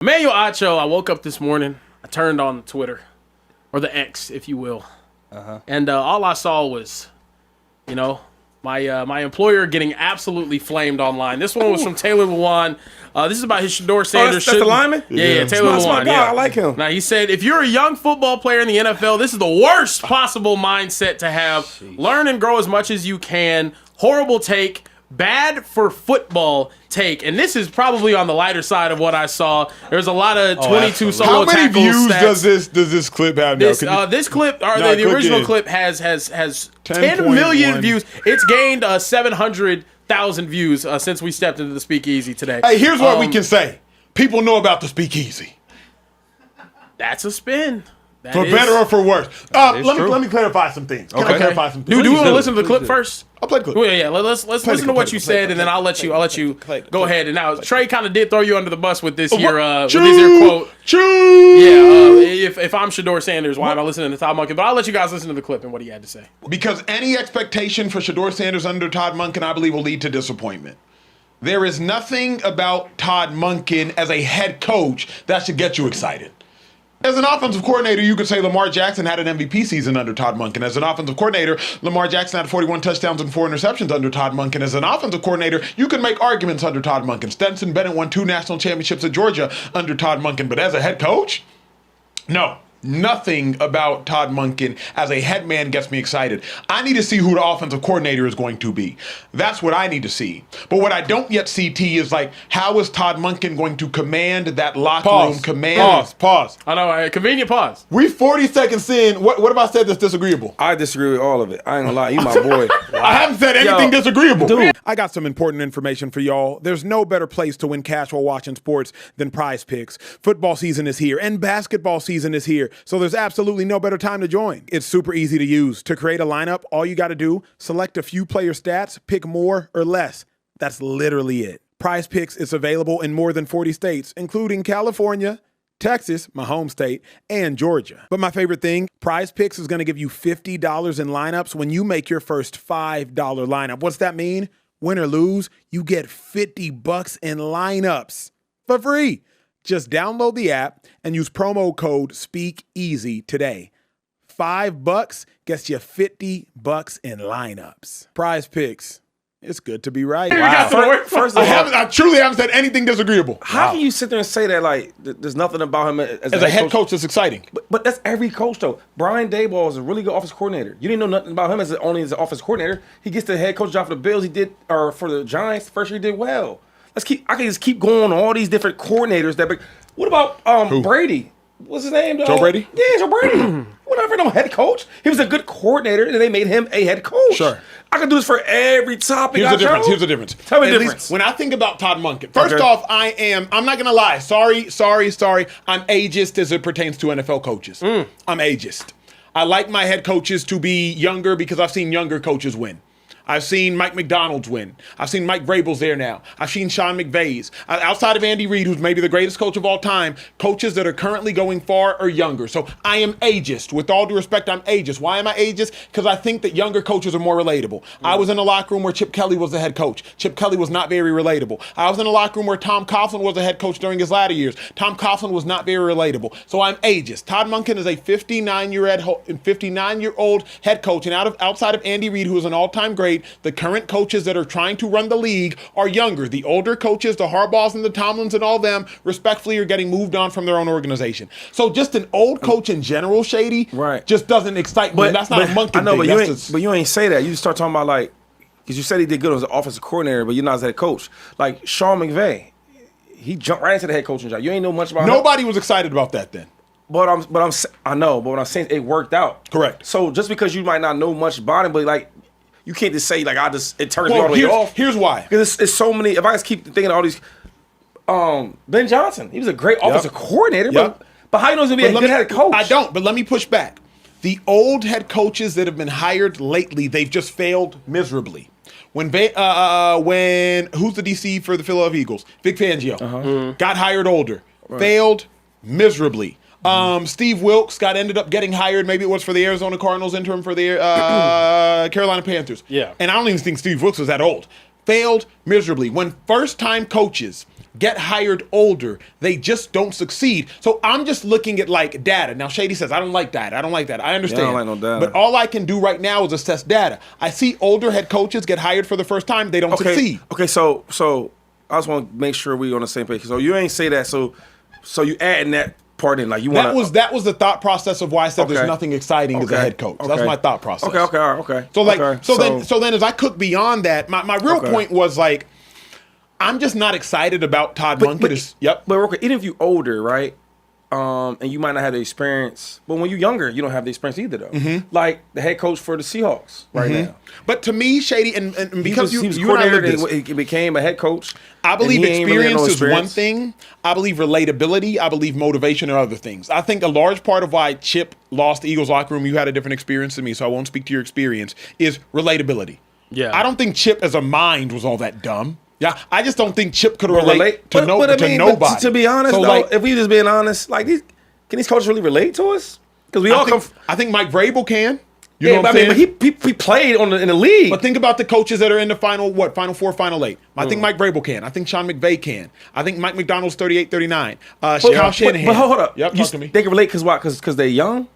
Emmanuel Acho, I woke up this morning. I turned on Twitter, or the X, if you will. And all I saw was, my employer getting absolutely flamed online. This one was from Taylor Lewan. This is about his Shedeur Sanders. That's the lineman? Yeah, Taylor Lewan. My guy. I like him. Now, he said, if you're a young football player in the NFL, this is the worst possible mindset to have. Jeez. Learn and grow as much as you can. Horrible take. Bad for football take. And this is probably on the lighter side of what I saw. There's a lot of 22 solo tackles. How many views does this clip have now? This clip, the original clip has 10 million views. It's gained 700,000 views since we stepped into the Speakeasy today. Hey, here's what we can say. People know about the Speakeasy. That's a spin. For better or for worse. Let me clarify some things. Can I clarify some things? Do you want to listen to the clip first? I'll play the clip. Well, yeah, let's listen to what you said, and then I'll let you go ahead. And now Trey kind of did throw you under the bus with this here quote. Yeah, if I'm Shedeur Sanders, why am I listening to Todd Monken? But I'll let you guys listen to the clip and what he had to say. Because any expectation for Shedeur Sanders under Todd Monken, I believe, will lead to disappointment. There is nothing about Todd Monken as a head coach that should get you excited. As an offensive coordinator, you could say Lamar Jackson had an MVP season under Todd Monken. As an offensive coordinator, Lamar Jackson had 41 touchdowns and 4 interceptions under Todd Monken. As an offensive coordinator, you can make arguments under Todd Monken. Stetson Bennett won 2 national championships at Georgia under Todd Monken. But as a head coach, no. Nothing about Todd Monken as a head man gets me excited. I need to see who the offensive coordinator is going to be. That's what I need to see. But what I don't yet see, T, is like, how is Todd Monken going to command that locker room? Pause. I know, convenient pause. We 40 seconds in. What have I said that's disagreeable? I disagree with all of it. I ain't gonna lie. You my boy. Wow. I haven't said anything disagreeable. Dude. I got some important information for y'all. There's no better place to win cash while watching sports than PrizePicks. Football season is here, and basketball season is here. So there's absolutely no better time to join. It's super easy to use. To create a lineup, all you got to do, select a few player stats, pick more or less. That's literally it. PrizePicks is available in more than 40 states, including California, Texas, my home state, and Georgia. But my favorite thing, PrizePicks is going to give you $50 in lineups when you make your first $5 lineup. What's that mean? Win or lose, you get $50 in lineups for free. Just download the app and use promo code Speakeasy today. $5 gets you $50 in lineups. PrizePicks. It's good to be right. Wow. First of all, I truly haven't said anything disagreeable. How can you sit there and say that like there's nothing about him as a head coach that's exciting? But that's every coach though. Brian Daboll is a really good offensive coordinator. You didn't know nothing about him only as an offensive coordinator. He gets the head coach job for the Bills. For the Giants. First year he did well. I can just keep going on all these different coordinators. What about Brady? What's his name? Joe Brady? Yeah, Joe Brady. Whatever, no head coach. He was a good coordinator, and they made him a head coach. Sure. I can do this for every topic. Here's the difference. Tell me the difference. When I think about Todd Monken, first off, I'm not going to lie. Sorry. I'm ageist as it pertains to NFL coaches. I'm ageist. I like my head coaches to be younger because I've seen younger coaches win. I've seen Mike McDonald's win. I've seen Mike Vrabel's there now. I've seen Sean McVay's. Outside of Andy Reid, who's maybe the greatest coach of all time, coaches that are currently going far are younger. So I am ageist. With all due respect, I'm ageist. Why am I ageist? Because I think that younger coaches are more relatable. I was in a locker room where Chip Kelly was the head coach. Chip Kelly was not very relatable. I was in a locker room where Tom Coughlin was the head coach during his latter years. Tom Coughlin was not very relatable. So I'm ageist. Todd Monken is a 59-year-old head coach, and outside of Andy Reid, who is an all-time great, the current coaches that are trying to run the league are younger. The older coaches, the Harbaughs and the Tomlins and all them, respectfully are getting moved on from their own organization. So just an old coach in general, Shady, just doesn't excite me. That's not a Monken thing. I know, but you ain't say that. You start talking about because you said he did good as an offensive coordinator, but you're not as a head coach. Like Sean McVay, he jumped right into the head coaching job. You ain't know much about him. Nobody was excited about that then. But what I'm saying, it worked out. Correct. So just because you might not know much about him, but you can't just say it turns me all the way off. Here's why. Because it's so many. If I just keep thinking of all these, Ben Johnson, he was a great offensive coordinator, but how you know he's gonna be a good head coach? I don't. But let me push back. The old head coaches that have been hired lately, they've just failed miserably. When who's the DC for the Philadelphia Eagles? Vic Fangio got hired older, failed miserably. Steve Wilkes ended up getting hired. Maybe it was for the Arizona Cardinals, interim for the Carolina Panthers. Yeah. And I don't even think Steve Wilkes was that old. failed miserably. When first-time coaches get hired older, they just don't succeed. So I'm just looking at like data. Now Shady says, I don't like data. I don't like that. I understand. Yeah, I don't like no data. But all I can do right now is assess data. I see older head coaches get hired for the first time. They don't succeed. Okay, so I just want to make sure we're on the same page. So you ain't say that. So you adding that part in, like you want that was the thought process of why I said there's nothing exciting as a head coach. That's my thought process. Okay. So then as I cook beyond that, my real point was like, I'm just not excited about Todd Monken. But real quick, even if you older, right? And you might not have the experience, but when you're younger, you don't have the experience either, though. Like the head coach for the Seahawks right now. But to me, Shady, and because he was you and I lived this, he became a head coach. I believe experience is one thing. I believe relatability. I believe motivation are other things. I think a large part of why Chip lost the Eagles locker room, you had a different experience than me, so I won't speak to your experience, is relatability. Yeah. I don't think Chip as a mind was all that dumb. Yeah, I just don't think Chip could relate to nobody. But to be honest, so though, if we just being honest, like can these coaches really relate to us? Because I think Mike Vrabel can. You know what I'm saying? But he played in the league. But think about the coaches that are in the final four, final eight. I think Mike Vrabel can. I think Sean McVay can. I think Mike McDonald's 38-39. Kyle Shanahan. But hold up. Yep, talk to me. They can relate because why? Because they're young.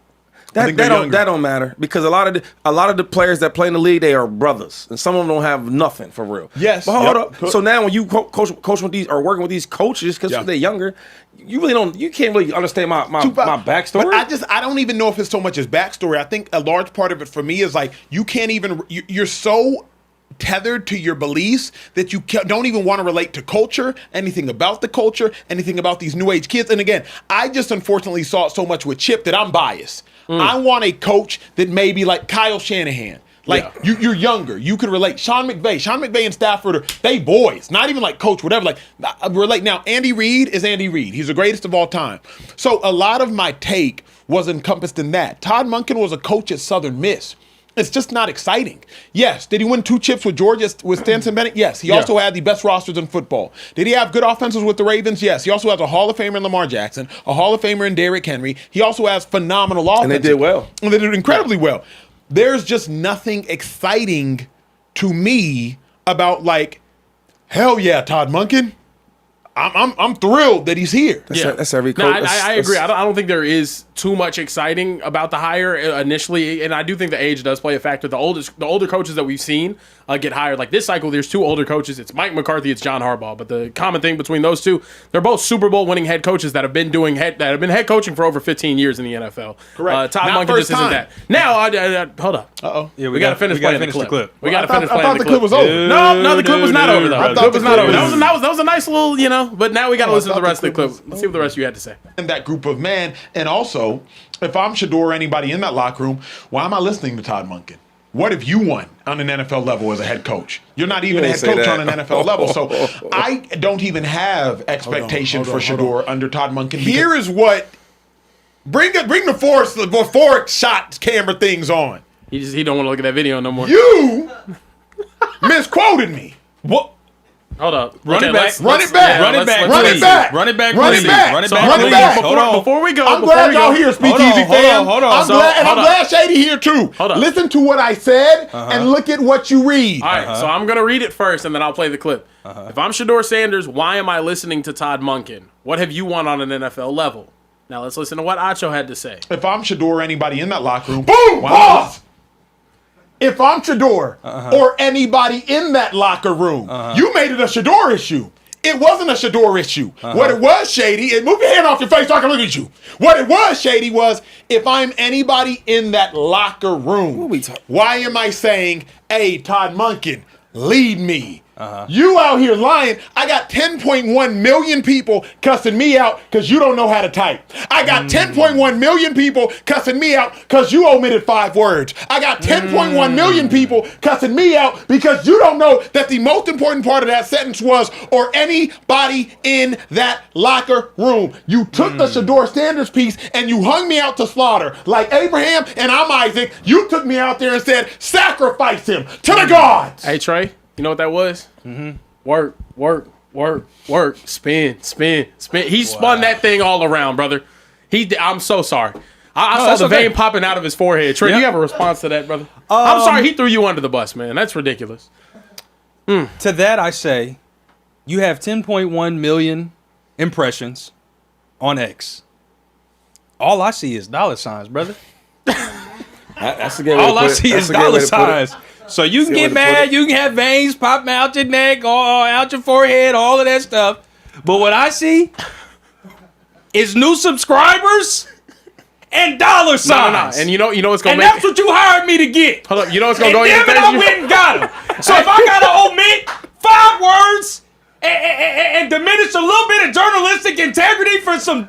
That don't matter, because a lot of the players that play in the league, they are brothers, and some of them don't have nothing for real. Yes. But hold up. So now when you coach with these or working with these coaches, because they're younger, you can't really understand my backstory. But I don't even know if it's so much as backstory. I think a large part of it for me is like you're so tethered to your beliefs that you don't even want to relate to culture, anything about the culture, anything about these new age kids. And again, I just unfortunately saw it so much with Chip that I'm biased. I want a coach that may be like Kyle Shanahan. You're younger. You could relate. Sean McVay and Stafford they boys. Not even like coach, whatever. Like relate. Now, Andy Reid is Andy Reid. He's the greatest of all time. So a lot of my take was encompassed in that. Todd Monken was a coach at Southern Miss. It's just not exciting. Yes. Did he win 2 chips with Georgia with Stanton Bennett? Yes. He also had the best rosters in football. Did he have good offenses with the Ravens? Yes. He also has a Hall of Famer in Lamar Jackson, a Hall of Famer in Derrick Henry. He also has phenomenal offenses. And they did well. And they did incredibly well. There's just nothing exciting to me about like, hell yeah, Todd Monken. I'm thrilled that he's here. That's every coach. No, I agree. I don't think there is too much exciting about the hire initially, and I do think the age does play a factor. The older coaches that we've seen get hired, like this cycle, there's 2 older coaches. It's Mike McCarthy, it's John Harbaugh. But the common thing between those two, they're both Super Bowl winning head coaches that have been head coaching for over 15 years in the NFL. Correct. Todd Monken just isn't that. Now, hold up. Yeah, we got to finish playing the clip. We got to finish I playing thought the clip was over. No, the clip was not over though. The clip was not over. That was a nice little, But now we got to listen to the rest of the clip. Let's see what the rest of you had to say. In that group of men, and also, if I'm Shedeur or anybody in that locker room, why am I listening to Todd Monken? What have you won on an NFL level as a head coach? You're not even a head coach on an NFL level, so I don't even have expectation for Shedeur under Todd Monken. Here is what bring the fork shot camera things on. He don't want to look at that video no more. You misquoted me. What? Hold up. Run it back. Run it back. Before we go. I'm glad y'all here, Speakeasy fans. Hold on. I'm glad Shady here too. Listen to what I said and look at what you read. All right, so I'm going to read it first and then I'll play the clip. If I'm Shedeur Sanders, why am I listening to Todd Monken? What have you won on an NFL level? Now let's listen to what Acho had to say. If I'm Shedeur or anybody in that locker room. Boom! Pause! If I'm Shedeur or anybody in that locker room, you made it a Shedeur issue. It wasn't a Shedeur issue. What it was, Shady, move your hand off your face so I can look at you. What it was, Shady, was if I'm anybody in that locker room, why am I saying, hey, Todd Monken, lead me? You out here lying. I got 10.1 million people cussing me out because you don't know how to type. I got 10.1 million people cussing me out because you omitted 5 words. I got 10.1 million people cussing me out because you don't know that the most important part of that sentence was, or anybody in that locker room. You took the Shedeur Sanders piece and you hung me out to slaughter. Like Abraham and I'm Isaac, you took me out there and said, sacrifice him to the gods. Hey, Trey. You know what that was? Work. Spin. He spun that thing all around, brother. I'm so sorry. I saw the vein popping out of his forehead. Trey, do you have a response to that, brother? I'm sorry he threw you under the bus, man. That's ridiculous. To that I say, you have 10.1 million impressions on X. All I see is dollar signs, brother. That's a good way All to I put it. see That's is a good way dollar to put it. signs. So you can That's a get good way to put mad, it. you can have veins popping out your neck, or out your forehead, all of that stuff. But what I see is new subscribers and dollar signs. No. And you know what's gonna And make that's what you hired me to get. Hold up. You know what's gonna And go in your damn it, I face? went and got them. So if I gotta omit 5 words and diminish a little bit of journalistic integrity for some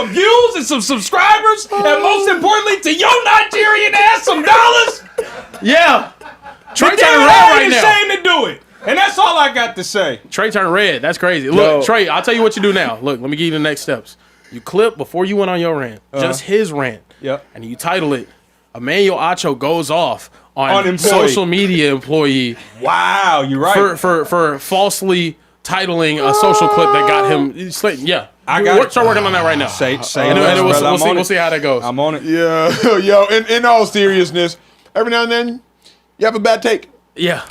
views and some subscribers, and most importantly to your Nigerian ass some dollars, Yeah. Trey then turning I red ain't right now. ashamed to do it. And that's all I got to say. Trey turned red. That's crazy. Yo. Look, Trey, I'll tell you what you do now. Look, let me give you the next steps. You clip before you went on your rant, just his rant. Yep. And you title it, Emmanuel Acho goes off on employee. social media employee Wow, you're right. for falsely titling a social clip that got him. Yeah. I got it. Start working on that right now. Say And less, then brother. we'll see how that goes. I'm on it. Yeah, yo, in all seriousness, every now and then, you have a bad take. Yeah.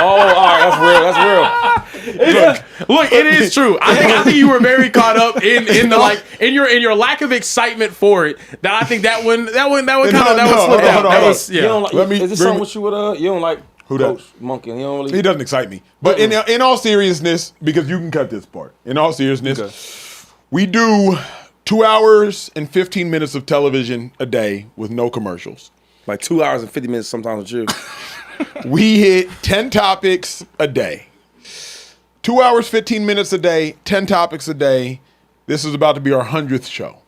Oh, all right, that's real. Look, it is true. I think you were very caught up in your lack of excitement for it. That I think that one slip out. That was You don't like, Let me is this bring something me- with you with you don't like Who that? Coach Monkey? You don't really. He doesn't excite me. But in all seriousness, because you can cut this part. In all seriousness, we do 2 hours and 15 minutes of television a day with no commercials. Like 2 hours and 50 minutes sometimes with you. We hit 10 topics a day. 2 hours, 15 minutes a day, 10 topics a day. This is about to be our 100th show.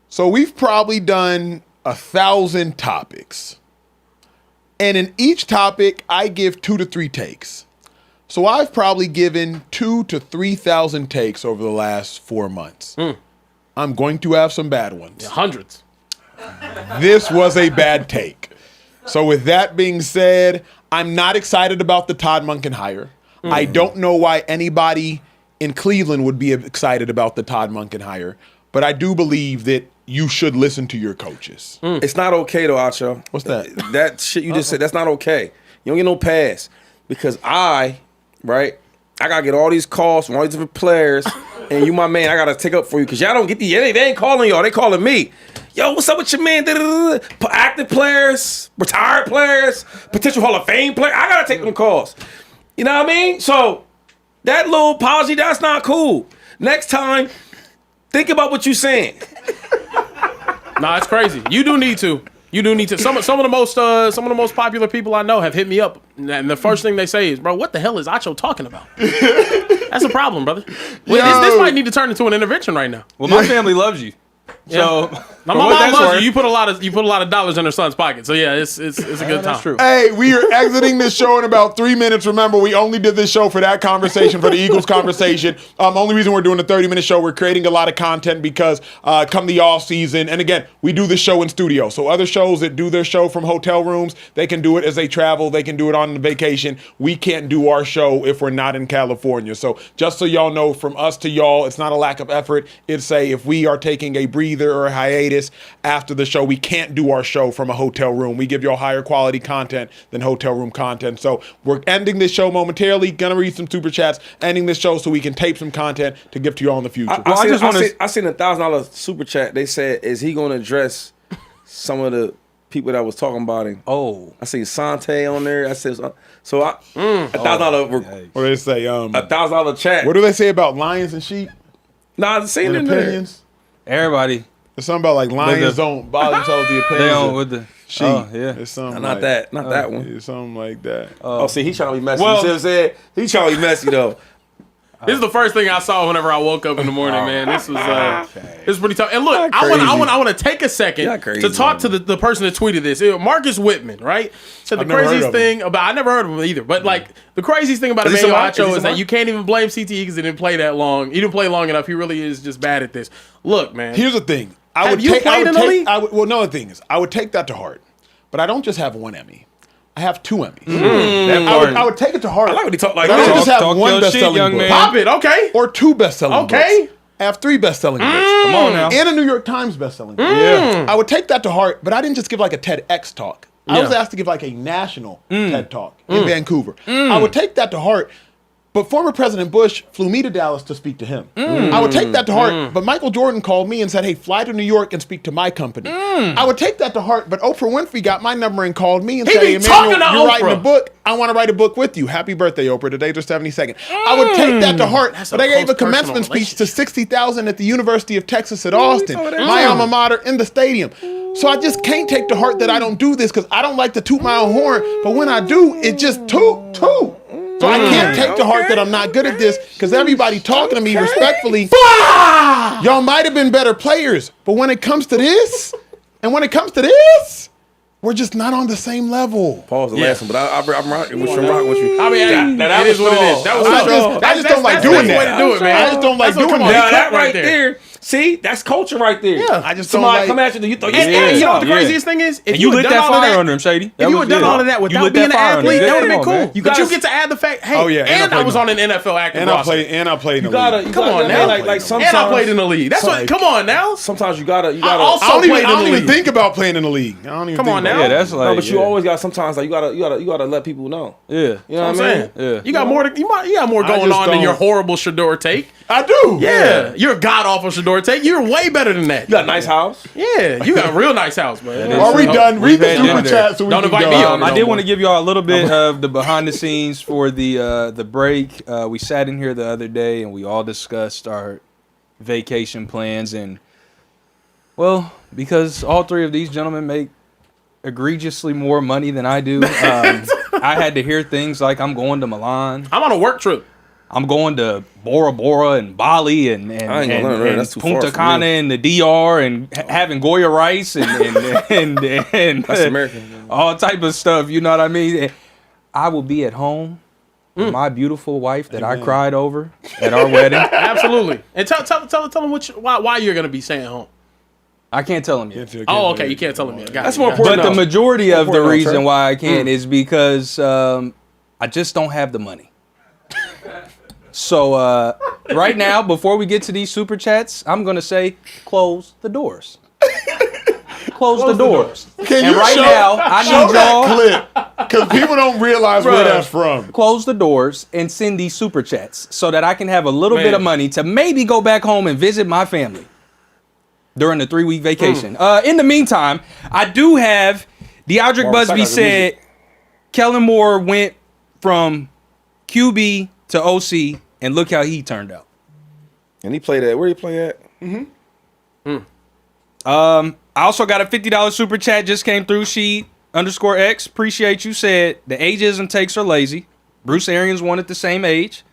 So we've probably done 1,000 topics. And in each topic, I give 2 to 3 takes. So I've probably given 2,000 to 3,000 takes over the last 4 months. I'm going to have some bad ones. hundreds. This was a bad take. So with that being said, I'm not excited about the Todd Monken hire. I don't know why anybody in Cleveland would be excited about the Todd Monken hire, but I do believe that you should listen to your coaches. It's not okay though, Acho. What's that? That shit you just said, that's not okay. You don't get no pass. Because I gotta get all these calls from all these different players, and you my man, I gotta take up for you. Cause y'all don't get they ain't calling y'all, they calling me. Yo, what's up with your man? Active players, retired players, potential Hall of Fame players. I gotta take them calls. You know what I mean? So that little apology, that's not cool. Next time, think about what you're saying. Nah, it's crazy. You do need to. Some of the most popular people I know have hit me up, and the first thing they say is, "Bro, what the hell is Acho talking about?" That's a problem, brother. This might need to turn into an intervention right now. Well, my family loves you. So Now, my mom loves you. You put a lot of dollars in her son's pocket. So yeah, it's a good time. That's true. Hey, we are exiting this show in about 3 minutes. Remember, we only did this show for that conversation, for the Eagles conversation. Only reason we're doing a 30-minute show, we're creating a lot of content because come the off season, and again, we do this show in studio. So other shows that do their show from hotel rooms, they can do it as they travel. They can do it on vacation. We can't do our show if we're not in California. So just so y'all know, from us to y'all, it's not a lack of effort. It's if we are taking a breather or a hiatus after the show, we can't do our show from a hotel room. We give y'all higher quality content than hotel room content. So we're ending this show momentarily. Gonna read some super chats. Ending this show so we can tape some content to give to y'all in the future. I seen $1,000 super chat. They said, is he going to address some of the people that was talking about him? Oh, I seen Sante on there. I said, $1,000. What do they say? $1,000 chat. What do they say about lions and sheep Nah, I seen it and in there. opinions? everybody. There's something about lions don't bother themselves with the They opinions on of with the sheep. Oh, yeah. It's something Not that one. It's something like that. Oh, see, he trying to be messy. Well- you see what I'm saying? He trying to be messy though. This is the first thing I saw whenever I woke up in the morning, man. This was pretty tough. And look, Y'all I want to take a second Y'all crazy, to talk to the person that tweeted this. Marcus Whitman, right? Said the I've never heard craziest of him. thing about I never heard of him either, but like the craziest thing about Is he Emmanuel somebody? Is he Acho is that somebody? you can't even blame CTE because he didn't play that long. He didn't play long enough. He really is just bad at this. Look, man. Here's the thing. Have you played in the league? No, the thing is, I would take that to heart, but I don't just have one Emmy. I have 2 Emmys. That I part. would take it to heart. I like when he talk like But I don't this. just have Talk one your shit, best-selling young book. man. Pop it, okay. Or 2 best-selling Okay. books. I have 3 best-selling books. Come on now. And a New York Times best-selling book. Yeah. I would take that to heart, but I didn't just give like a TEDx talk. I was Yeah. asked to give like a national TED Talk in Vancouver. I would take that to heart. But former President Bush flew me to Dallas to speak to him. I would take that to heart, but Michael Jordan called me and said, hey, fly to New York and speak to my company. I would take that to heart, but Oprah Winfrey got my number and called me and said, hey, Emmanuel, you're writing a book. I want to write a book with you. Happy birthday, Oprah. Today's her 72nd. I would take that to heart, but I gave a commencement speech to 60,000 at the University of Texas at Austin, my alma mater, in the stadium. So I just can't take to heart that I don't do this because I don't like to toot my own horn, but when I do, it just toot. So I can't take to heart that I'm not good at this because everybody talking to me respectfully, y'all might have been better players, but when it comes to this, we're just not on the same level. Pause the last one, but I'm rocking with you. I mean, that is what it is. That was I just don't like doing that. Way to do it, man. I just don't like doing Come on, that. Now that right there. See, that's culture right there. Yeah, I just don't Somebody like. come at you, you throw your And you know what the Yeah. craziest thing is? If And you lit had done that all of fire under him, Shady. If you had done all of that without being an athlete, that would have been cool. But you get to add the fact, hey, Oh, yeah, and I was on an NFL active And I roster. played in the league. Come on now. Like sometimes, And I played in the league. That's what. Come on now. sometimes you gotta. I also I don't played in the even league. think about playing in the league. I don't even Come think on about now. it. Yeah, that's like. No, but you always got. Sometimes like you gotta let people know. Yeah. You know what I'm saying? Yeah. You got more. You got more going just on than don't- your horrible Shedeur take. I do. Yeah, you're a god awful Shedeur take. You're way better than that. You got a nice house. Yeah, you got a real nice house, man. Are we done? Read the had super dinner. chat so we Don't can invite go. me on. I did want to give y'all a little bit of the behind the scenes for the break. We sat in here the other day and we all discussed our vacation plans, and well, because all three of these gentlemen make egregiously more money than I do, I had to hear things like I'm going to Milan, I'm on a work trip. I'm going to Bora Bora and Bali and I ain't gonna learn that. That's too far Punta for Cana me. and the DR and having Goya rice and That's American. all type of stuff. You know what I mean? I will be at home with my beautiful wife that I cried over at our wedding. Absolutely. And tell them why you're gonna be staying home. I can't tell them yet. Oh, okay. You can't tell them yet. Got That's it. more Got it. important. But the No. majority of the Important, reason Trey. why I can't is because I just don't have the money. So right now, before we get to these super chats, I'm gonna say close the doors. Close the doors. Can And you right show, now, I show need that y'all clip because people don't realize where that's from. close the doors and send these super chats so that I can have a little bit Man. of money to maybe go back home and visit my family during the 3-week vacation. In the meantime, I do have Deodric Busby Saka, said Kellen Moore went from QB to OC, and look how he turned out. And he played at where he play at? I also got a $50 super chat just came through. She_X. Appreciate you. Said the ageism takes are lazy. Bruce Arians won at the same age.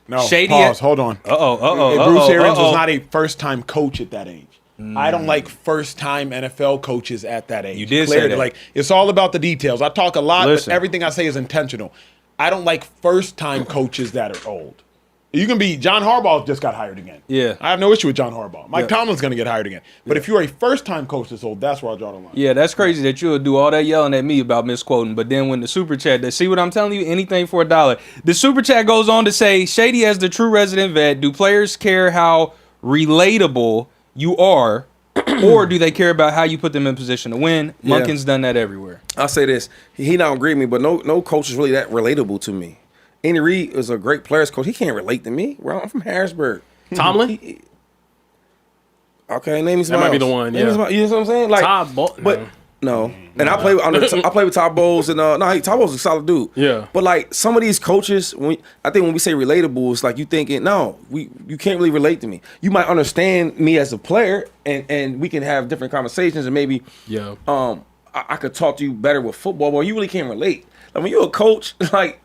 No, Shady pause. Hold on. Bruce Arians was not a first-time coach at that age. I don't like first-time NFL coaches at that age. You did say Clarity, that. Like, it's all about the details. I talk a lot, Listen. but everything I say is intentional. I don't like first-time coaches that are old. You can be John Harbaugh just got hired again. Yeah. I have no issue with John Harbaugh. Mike Yeah. Tomlin's going to get hired again. But if you're a first-time coach that's old, that's where I draw the line. Yeah, that's crazy that you'll do all that yelling at me about misquoting, but then when the super chat, see what I'm telling you? Anything for $1. The super chat goes on to say, Shady, as the true resident vet, do players care how relatable you are, or do they care about how you put them in position to win? Yeah. Monken's done that everywhere. I'll say this. He not agree with me, but no coach is really that relatable to me. Andy Reid is a great players coach. He can't relate to me. Well, I'm from Harrisburg. Tomlin. Okay, name me That might be the one, Name me yeah. some- you know what I'm saying? Like, Todd Bolton. but no. And I play with Todd Bowles, and Todd Bowles is a solid dude. Yeah. But like some of these coaches, I think when we say relatable, it's like you thinking, no, you can't really relate to me. You might understand me as a player, and we can have different conversations, and maybe Yeah. I could talk to you better with football, but you really can't relate. Like when you're a coach, like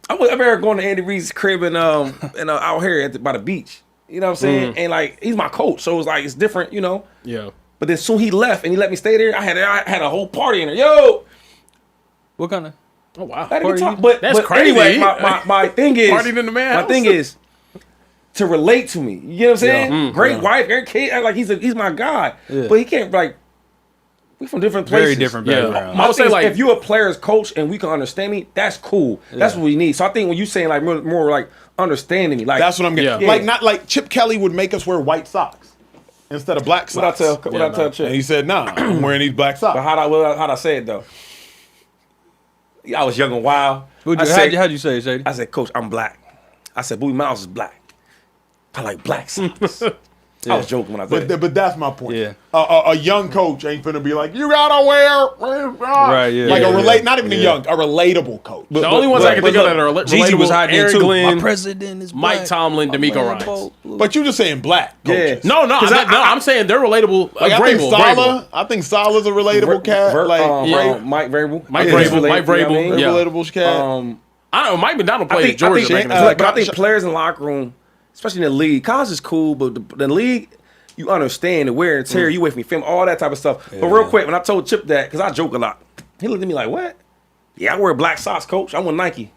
I was ever going to Andy Reid's crib and out here by the beach. You know what I'm saying? And like he's my coach, so it's like it's different, you know. Yeah. But then soon he left and he let me stay there. I had a whole party in there. Yo, What kind of? Oh wow. I didn't Party? talk, but That's but crazy. Anyway, my thing is Partied in the man my house? thing is to relate to me. You know what I'm saying? Yeah. Great wife, great kid. Like he's my guy, Yeah. but he can't like. We from different places. Very different Yeah. background. My I would say, thing is, like- if you're a player's coach and we can understand me, that's cool. That's what we need. So I think when you saying like more like understanding me, like That's what I'm getting. Yeah. Like not like Chip Kelly would make us wear white socks. instead of black socks. What I tell Chip? And he said, nah, I'm wearing these black socks. But how'd I say it though? Yeah, I was young and wild. How'd you say it, Shady? I said, Coach, I'm black. I said, Bowie Miles is black. I like black socks. I was joking when I said it. But that's my point. Yeah. A young coach ain't finna be like, you gotta wear Right, yeah. like yeah, not even a young, a relatable coach. The only ones I can think of that are Jeezy was hiding Aaron too. Glenn, My president is Mike black. Tomlin, D'Amico Ryans. But you just saying black coaches. Yeah. No, I'm saying they're relatable. Like, I think Salah's a relatable cat. Mike Vrabel. Mike Vrabel. Yeah. Relatable cat. I don't know. Mike McDonald played at I Georgia. think, back in the day. but I think players in the locker room, especially in the league, college is cool, but the league, you understand the wear and tear, you away from your family, all that type of stuff. But real quick, when I told Chip that, because I joke a lot, he looked at me like, what? Yeah, I wear black socks, Coach. I want Nike.